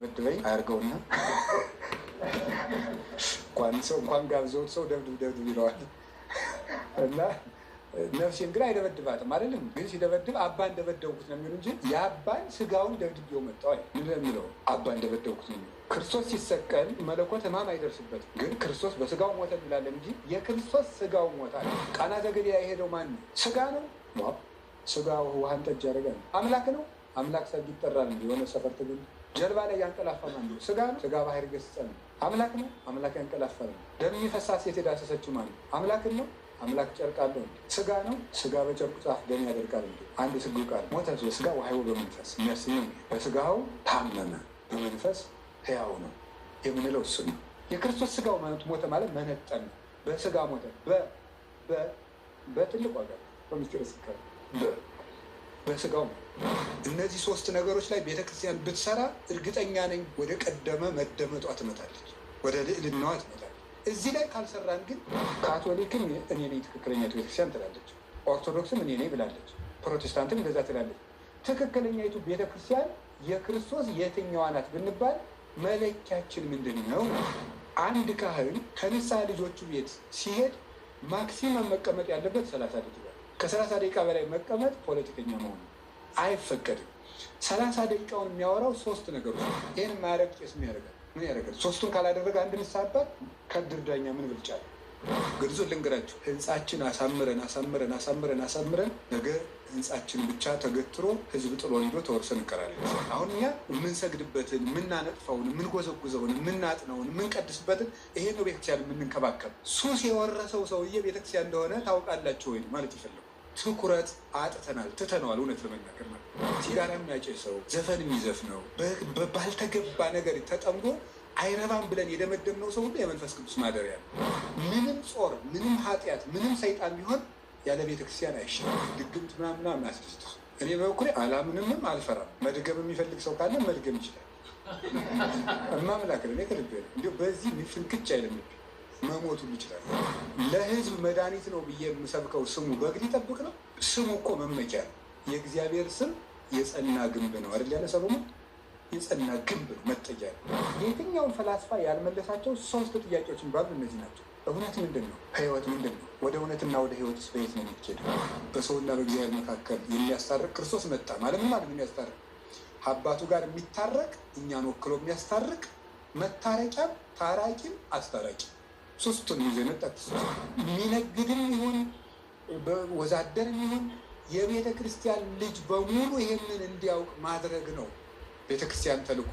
በድበይ አያርገውና እንኳን ጋብዘውት ሰው ደብድብ ይለዋል እና ነፍሴን ግን አይደበድባትም አይደለም። ግን ሲደበድብ አባ እንደበደብኩት ነው የሚሉ እንጂ የአባን ስጋውን ደብድቤው መጣሁ የሚለው አባ እንደበደብኩት ነው የሚለው። ክርስቶስ ሲሰቀል መለኮት ሕማም አይደርስበትም። ግን ክርስቶስ በስጋው ሞተ እንላለን እንጂ የክርስቶስ ስጋው ሞታል። ቃና ዘገሊላ የሄደው ማን ነው? ስጋ ነው። ስጋ ውሃን ጠጅ ያደርጋል። አምላክ ነው። አምላክ ሰርግ ይጠራል። የሆነ ሰፈር ትግል ጀልባ ላይ ያንቀላፋ ማን ነው? ስጋ ነው። ስጋ ባህር ገሰጸ ነው። አምላክ ነው። አምላክ ያንቀላፋ ነው። ደም የሚፈሳት ሴት የዳሰሰችው ማን ነው? አምላክ ነው። አምላክ ጨርቅ አለው። ስጋ ነው። ስጋ በጨርቁ ጫፍ ደም ያደርጋል። አንድ ስጉ ቃል ሞተ በስጋ ወሐይው በመንፈስ የሚያሰኘው በስጋው ታመመ በመንፈስ ሕያው ነው የምንለው እሱ ነው። የክርስቶስ ስጋው ሞተ ማለት መነጠን ነው። በስጋ ሞተ በትልቅ ዋጋ በምስጢር ስከር በስጋው እነዚህ ሶስት ነገሮች ላይ ቤተክርስቲያን ብትሰራ እርግጠኛ ነኝ ወደ ቀደመ መደመጧ ትመጣለች፣ ወደ ልዕልናዋ ትመጣለች። እዚህ ላይ ካልሰራን ግን ካቶሊክም እኔ ነኝ ትክክለኛቱ ቤተክርስቲያን ትላለች፣ ኦርቶዶክስም እኔ ነኝ ብላለች፣ ፕሮቴስታንትም እንደዛ ትላለች። ትክክለኛይቱ ቤተክርስቲያን የክርስቶስ የትኛዋ ናት ብንባል መለኪያችን ምንድን ነው? አንድ ካህን ከንስሐ ልጆቹ ቤት ሲሄድ ማክሲመም መቀመጥ ያለበት 30 ደቂቃ። ከ30 ደቂቃ በላይ መቀመጥ ፖለቲከኛ መሆኑ አይፈቀድም። 30 ደቂቃውን የሚያወራው ሶስት ነገሮች። ይህን የማያደርግ ቄስ ምን ያደርጋል? ሶስቱን ካላደረገ አንድ ንስሐ አባት ከድር ዳኛ ምን ብልጫ አለ? ግልጹን ልንገራችሁ፣ ህንፃችን አሳምረን ነገ ህንፃችን ብቻ ተገትሮ ህዝብ ጥሎ ሄዶ ተወርሰን እንቀራለን። አሁን እኛ የምንሰግድበትን፣ የምናነጥፈውን፣ የምንጎዘጉዘውን፣ የምናጥነውን፣ የምንቀድስበትን ይሄ ነው ቤተክርስቲያን የምንንከባከብ። ሱስ የወረሰው ሰውዬ ቤተክርስቲያን እንደሆነ ታውቃላችሁ ወይ ማለት ይፈልጉ። ትኩረት አጥተናል፣ ትተነዋል። እውነት ለመናገር ማለት ሲጋራ የሚያጨሰው፣ ዘፈን የሚዘፍነው፣ ባልተገባ ነገር ተጠምዶ አይረባም ብለን የደመደምነው ሰው ሁሉ የመንፈስ ቅዱስ ማደሪያ ነው። ምንም ጾር፣ ምንም ኃጢአት፣ ምንም ሰይጣን ቢሆን ያለ ቤተክርስቲያን አይሻልም። ድግምት ምናምን አያስደስት። እኔ በበኩሌ አላምንምም አልፈራም። መድገም የሚፈልግ ሰው ካለ መድገም ይችላል። እማምላክ እኔ ከልቤ ነው። እንዲሁ በዚህ ፍንክች አይልም፣ መሞቱም ይችላል። ለህዝብ መድኃኒት ነው ብዬ የምሰብከው ስሙ በግ ሊጠብቅ ነው። ስሙ እኮ መመኪያ ነው። የእግዚአብሔር ስም የጸና ግንብ ነው አይደል ያለ ሰሎሞን። የጸና ግንብ ነው፣ መጠጊያ ነው። የትኛውን ፈላስፋ ያልመለሳቸው 3 ጥያቄዎች ባሉ እነዚህ ናቸው። እውነት ምንድን ነው? ህይወት ምንድን ነው? ወደ እውነትና ወደ ህይወትስ በየት ነው የሚሄደው? በሰውና በእግዚአብሔር መካከል የሚያስታርቅ ክርስቶስ መጣ ማለት ምን ማለት ነው? የሚያስታርቅ አባቱ ጋር የሚታረቅ እኛን ወክሎ የሚያስታርቅ መታረቂያም ታራቂም አስታራቂ ሶስቱን ይዞ የመጣ የሚነግድም ይሁን ወዛደርም ይሁን የቤተ ክርስቲያን ልጅ በሙሉ ይሄንን እንዲያውቅ ማድረግ ነው ቤተክርስቲያን ተልእኮ።